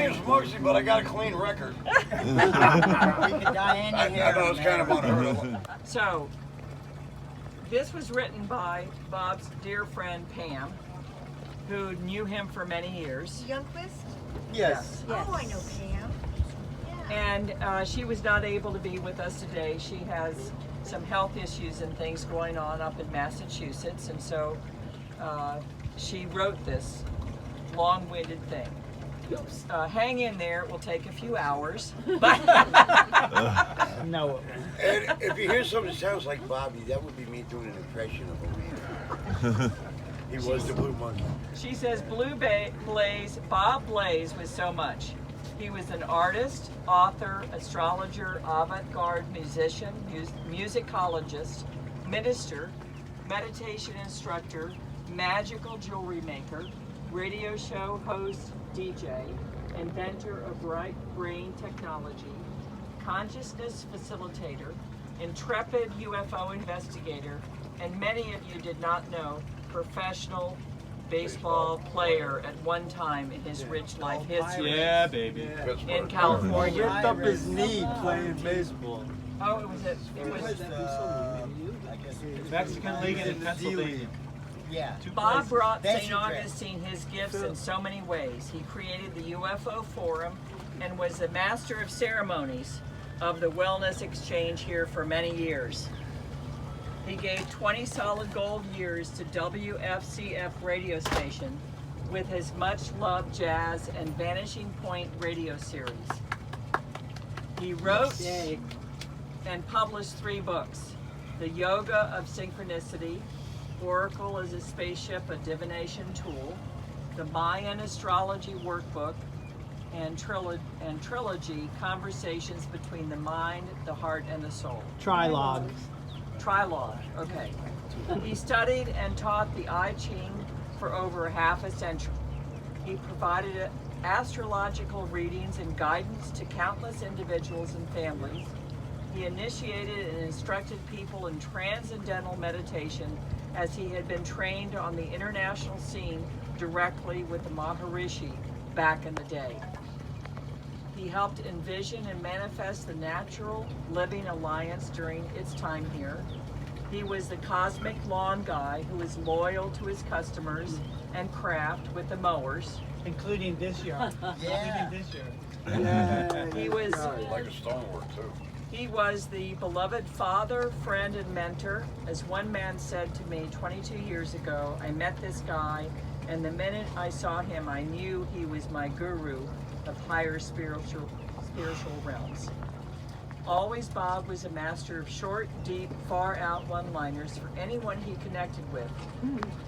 name's Mosey, but I got a clean record. You could dye any I hair, know it's kind of unheard of. So, this was written by Bob's dear friend Pam, who knew him for many years. Youngquist? Yes. Oh, I know Pam. And she was not able to be with us today. She has some health issues and things going on up in Massachusetts, and so she wrote this long-winded thing. Hang in there, it will take a few hours. But No. And if you hear something that sounds like Bobby, that would be me doing an impression of him. He was the Blue Monkey. she says Bob Blaize was so much. He was an artist, author, astrologer, avant-garde musician, musicologist, minister, meditation instructor, magical jewelry maker, radio show host, DJ, inventor of right brain technology, consciousness facilitator, intrepid UFO investigator, and many of you did not know, professional baseball player at one time in his rich life history. Yeah, baby. In California. Ripped up his knee playing baseball. Oh, it was Mexican League in Pennsylvania. Yeah. Bob brought That's St. your Augustine his gifts in so many ways. He created the UFO Forum and was the master of ceremonies of the Wellness Exchange here for many years. He gave 20 solid gold years to WFCF radio station with his much-loved jazz and Vanishing Point radio series. He wrote and published 3 books: The Yoga of Synchronicity, Oracle as a Spaceship, a Divination Tool, the Mayan Astrology Workbook, and Trilogy, Conversations Between the Mind, the Heart, and the Soul. Trilogue. Trilogue, okay. He studied and taught the I Ching for over half a century. He provided astrological readings and guidance to countless individuals and families. He initiated and instructed people in transcendental meditation as he had been trained on the international scene directly with the Maharishi back in the day. He helped envision and manifest the Natural Living Alliance during its time here. He was the cosmic lawn guy who was loyal to his customers and craft with the mowers. Including this year. Even this year. He was Like a stonework, too. He was the beloved father, friend, and mentor. As one man said to me 22 years ago, I met this guy, and the minute I saw him, I knew he was my guru of higher spiritual realms. Always, Bob was a master of short, deep, far-out one-liners for anyone he connected with,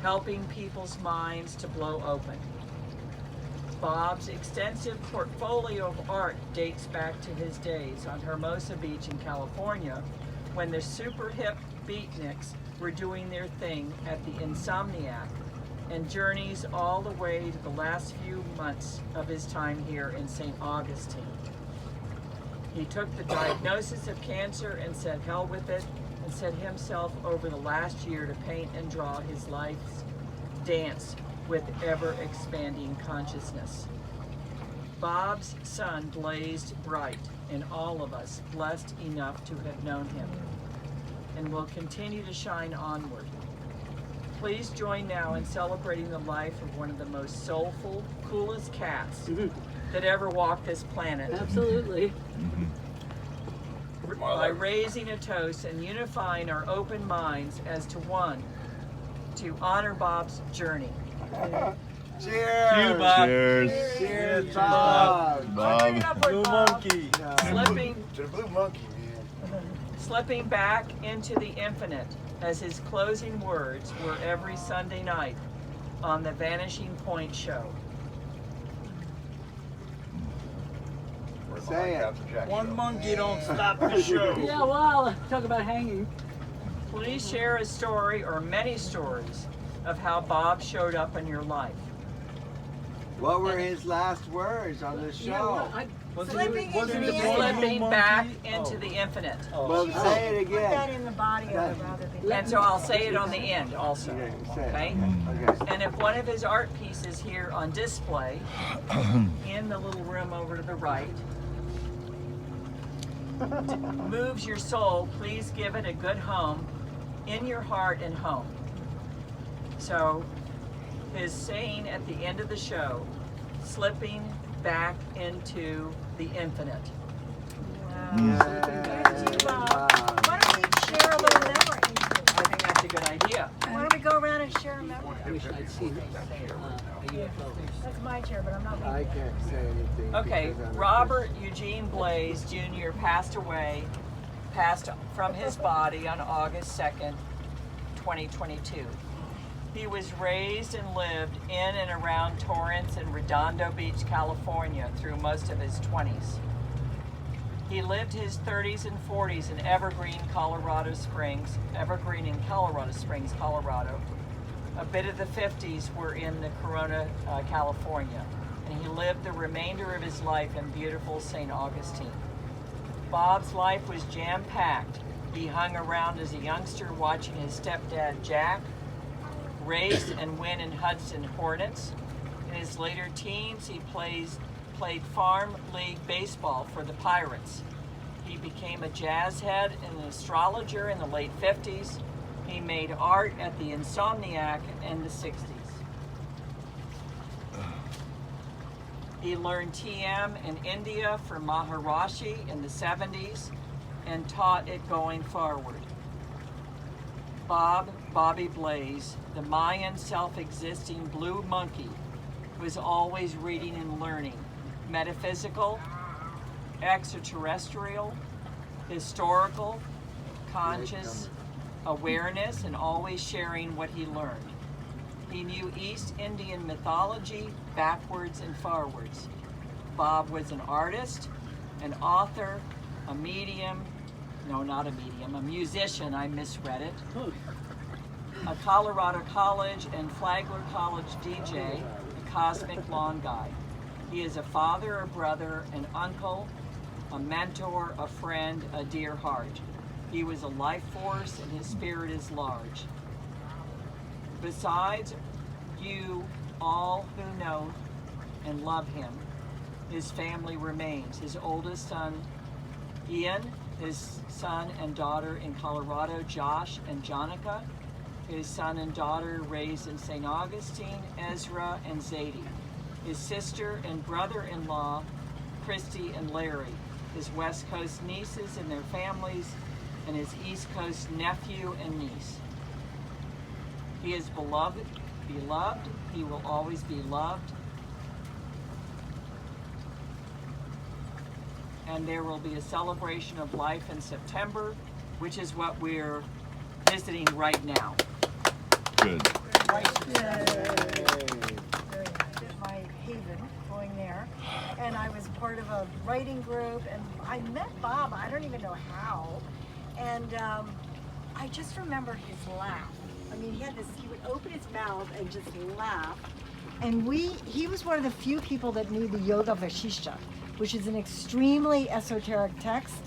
helping people's minds to blow open. Bob's extensive portfolio of art dates back to his days on Hermosa Beach in California, when the super hip beatniks were doing their thing at the Insomniac, and journeys all the way to the last few months of his time here in St. Augustine. He took the diagnosis of cancer and said hell with it, and set himself over the last year to paint and draw his life's dance with ever-expanding consciousness. Bob's sun blazed bright, and all of us blessed enough to have known him, and will continue to shine onward. Please join now in celebrating the life of one of the most soulful, coolest cats that ever walked this planet. Absolutely. By raising a toast and unifying our open minds as to one, to honor Bob's journey. Cheers! You, Bob. Cheers. Cheers, Bob. Bob. Blue monkey. To the Blue Monkey, man. Slipping back into the infinite, as his closing words were every Sunday night on the Vanishing Point show. Say it. One monkey don't stop the show. Yeah, well, talk about hanging. Please share a story or many stories of how Bob showed up in your life. What were his last words on the show? Yeah, well, Slipping into the Slipping back into the infinite. Well, say it Put that again. in the body of it rather than. And so I'll say it on the end also. Okay, say it. Okay? Okay. And if one of his art pieces here on display in the little room over to the right moves your soul, please give it a good home in your heart and home. So his saying at the end of the show, slipping back into the infinite. Wow. Good job. Why don't we share a little memory? I think that's a good idea. Why don't we go around and share a memory? I wish I'd seen a UFO. That's my chair, but I'm not I leaving. can't say anything. Okay, because I'm a Robert Eugene Blaize Jr. passed from his body on August 2nd, 2022. He was raised and lived in and around Torrance and Redondo Beach, California through most of his 20s. He lived his 30s and 40s in Evergreen in Colorado Springs, Colorado. A bit of the 50s were in the Corona, California, and he lived the remainder of his life in beautiful St. Augustine. Bob's life was jam-packed. He hung around as a youngster watching his stepdad Jack race and win in Hudson Hornets. In his later teens, he played farm league baseball for the Pirates. He became a jazz head and an astrologer in the late 50s. He made art at the Insomniac in the 60s. He learned TM in India from Maharishi in the 70s and taught it going forward. Bobby Blaize, the Mayan self-existing blue monkey, was always reading and learning, metaphysical, extraterrestrial, historical, conscious, awareness, and always sharing what he learned. He knew East Indian mythology backwards and forwards. Bob was an artist, an author, a medium, no, not a medium, a musician, I misread it, a Colorado College and Flagler College DJ, a cosmic lawn guy. He is a father, a brother, an uncle, a mentor, a friend, a dear heart. He was a life force and his spirit is large. Besides you all who know and love him, his family remains. His oldest son, Ian, his son and daughter in Colorado, Josh and Jonica, his son and daughter raised in St. Augustine, Ezra and Zadie, his sister and brother-in-law, Christy and Larry, his West Coast nieces and their families, and his East Coast nephew and niece. He is beloved, he will always be loved, and there will be a celebration of life in September, which is what we're visiting right now. Good. Very nice. My haven going there. And I was part of a writing group, and I met Bob, I don't even know how. And I just remember his laugh. I mean, he would open his mouth and just laugh. And he was one of the few people that knew the Yoga Vashishtha, which is an extremely esoteric text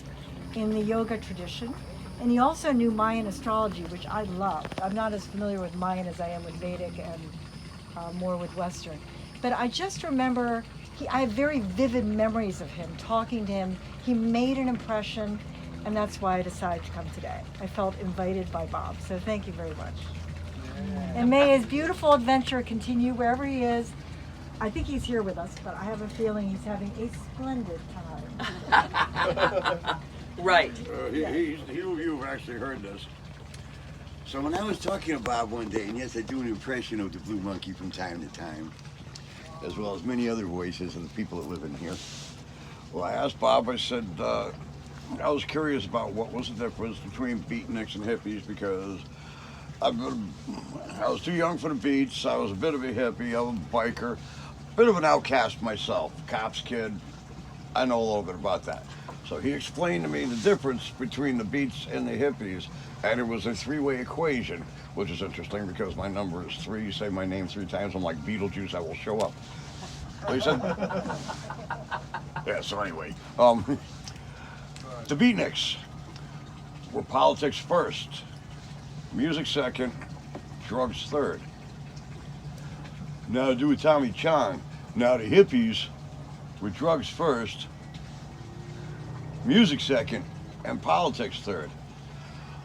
in the yoga tradition. And he also knew Mayan astrology, which I loved. I'm not as familiar with Mayan as I am with Vedic and more with Western. But I just remember, I have very vivid memories of him, talking to him. He made an impression, and that's why I decided to come today. I felt invited by Bob, so thank you very much. And may his beautiful adventure continue wherever he is. I think he's here with us, but I have a feeling he's having a splendid time. Right. You've actually heard this. So when I was talking to Bob one day, and yes, I do an impression of the Blue Monkey from time to time, as well as many other voices of the people that live in here. Well, I asked Bob, I said, I was curious about what was the difference between beatniks and hippies, because I was too young for the beats, I was a bit of a hippie, I was a biker, a bit of an outcast myself, cops kid, I know a little bit about that. So he explained to me the difference between the beats and the hippies, and it was a three-way equation, which is interesting because my number is 3. You say my name 3 times, I'm like Beetlejuice, I will show up. So he said, Yeah, so anyway, the beatniks were politics first, music second, drugs third. Now to do with Tommy Chong. Now the hippies were drugs first, music second, and politics third.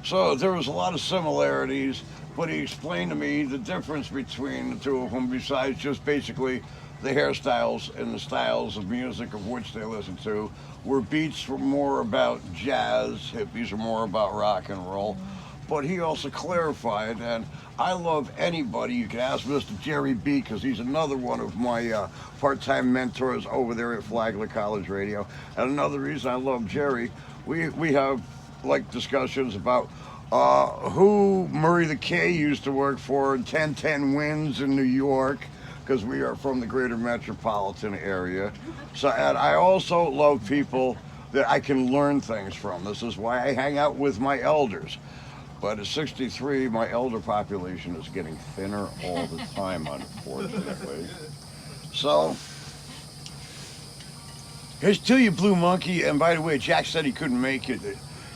So there was a lot of similarities, but he explained to me the difference between the two of them besides just basically the hairstyles and the styles of music of which they listened to, where beats were more about jazz, hippies are more about rock and roll. But he also clarified, and I love anybody, you can ask Mr. Jerry B, because he's another one of my part-time mentors over there at Flagler College Radio. And another reason I love Jerry, we have like discussions about who Murray the K used to work for in 1010 Winds in New York, because we are from the greater metropolitan area. So, and I also love people that I can learn things from. This is why I hang out with my elders. But at 63, my elder population is getting thinner all the time, unfortunately. So, here's to you, Blue Monkey. And by the way, Jack said he couldn't make it.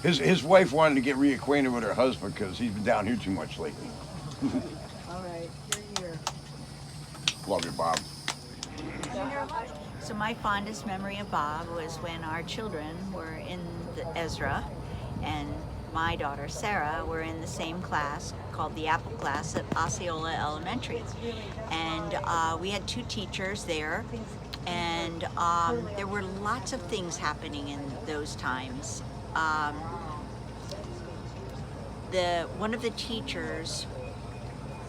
His wife wanted to get reacquainted with her husband because he's been down here too much lately. All right, you're here. Love you, Bob. So my fondest memory of Bob was when our children were in the Ezra, and my daughter Sarah were in the same class called the Apple class at Osceola Elementary. And we had two teachers there, and there were lots of things happening in those times. One of the teachers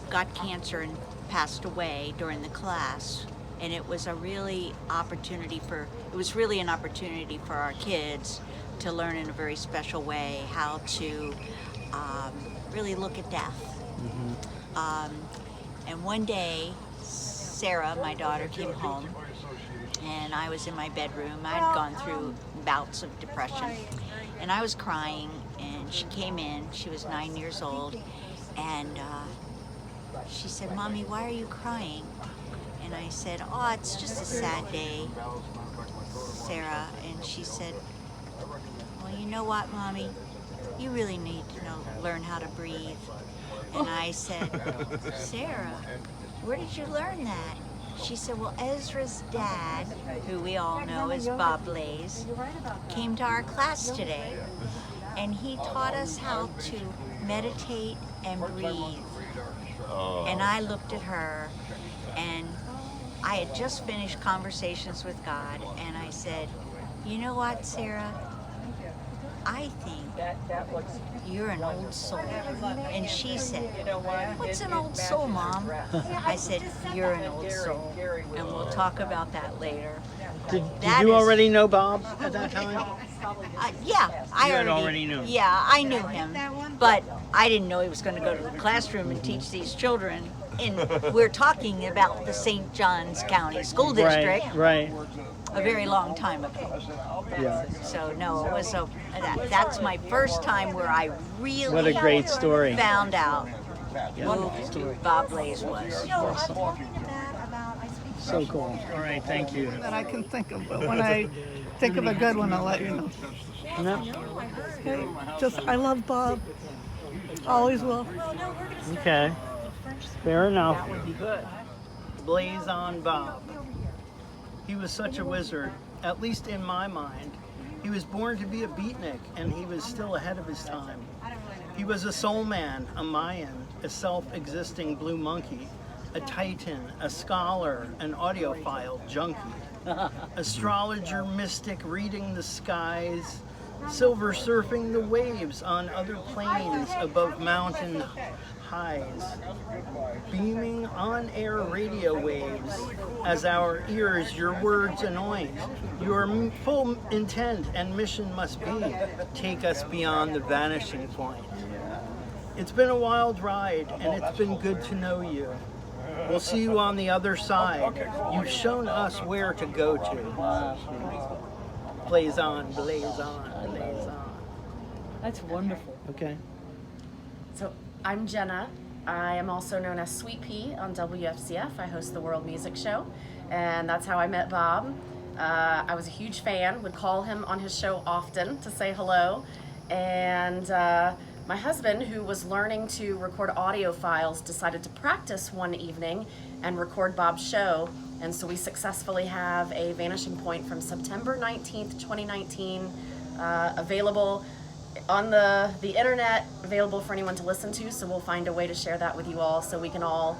got cancer and passed away during the class, and it was really an opportunity for our kids to learn in a very special way how to really look at death. And one day, Sarah, my daughter, came home, and I was in my bedroom. I'd gone through bouts of depression, and I was crying, and she came in. She was 9 years old, and she said, "Mommy, why are you crying?" And I said, "Oh, it's just a sad day, Sarah." And she said, "Well, you know what, Mommy? You really need to learn how to breathe." And I said, "Sarah, where did you learn that?" She said, "Well, Ezra's dad, who we all know is Bob Blaize, came to our class today, and he taught us how to meditate and breathe." And I looked at her, and I had just finished Conversations with God, and I said, "You know what, Sarah? I think you're an old soul." And she said, "What's an old soul, Mom?" I said, "You're an old soul, and we'll talk about that later." Did you already know Bob at that time? Yeah, I already knew him. Yeah, I knew him, but I didn't know he was going to go to the classroom and teach these children. And we're talking about the St. Johns County School District. Right. A very long time ago. Yeah. So no, it was that's my first time where I really What a great story. found out who Bob Blaize was. So cool. All right, thank you. That I can think of, but when I think of a good one, I'll let you know. Okay. Just, I love Bob. Always will. Okay. Fair enough. That would be good. Blaze on Bob. He was such a wizard, at least in my mind. He was born to be a beatnik, and he was still ahead of his time. He was a soul man, a Mayan, a self-existing blue monkey, a titan, a scholar, an audiophile junkie, astrologer, mystic, reading the skies, silver surfing the waves on other planes above mountain highs, beaming on-air radio waves as our ears your words anoint. Your full intent and mission must be, take us beyond the vanishing point. It's been a wild ride, and it's been good to know you. We'll see you on the other side. You've shown us where to go to. Blaze on, blaze on, blaze on. That's wonderful. Okay. So I'm Jenna. I am also known as Sweet Pea on WFCF. I host the World Music Show, and that's how I met Bob. I was a huge fan, would call him on his show often to say hello. And my husband, who was learning to record audio files, decided to practice one evening and record Bob's show. And so we successfully have a Vanishing Point from September 19th, 2019, available on the internet, available for anyone to listen to. So we'll find a way to share that with you all so we can all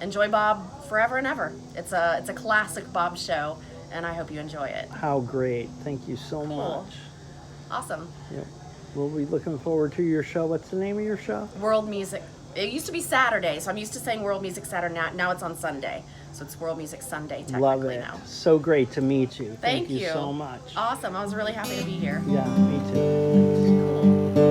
enjoy Bob forever and ever. It's a classic Bob show, and I hope you enjoy it. How great. Thank you so Cool. much. Awesome. Yep. We'll be looking forward to your show. What's the name of your show? World Music. It used to be Saturday, so I'm used to saying World Music Saturday. Now it's on Sunday, so it's World Music Sunday technically Love it. now. So great to meet you. Thank you you so much. Awesome. I was really happy to be here. Yeah, me too.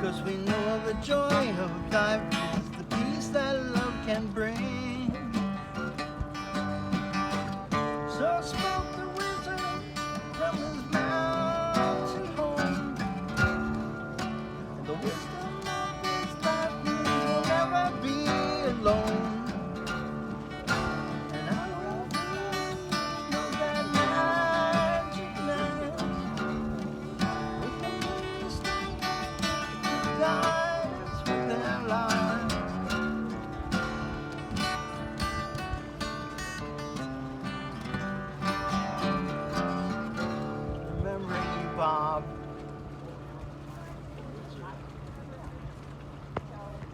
'cause we know the joy of life.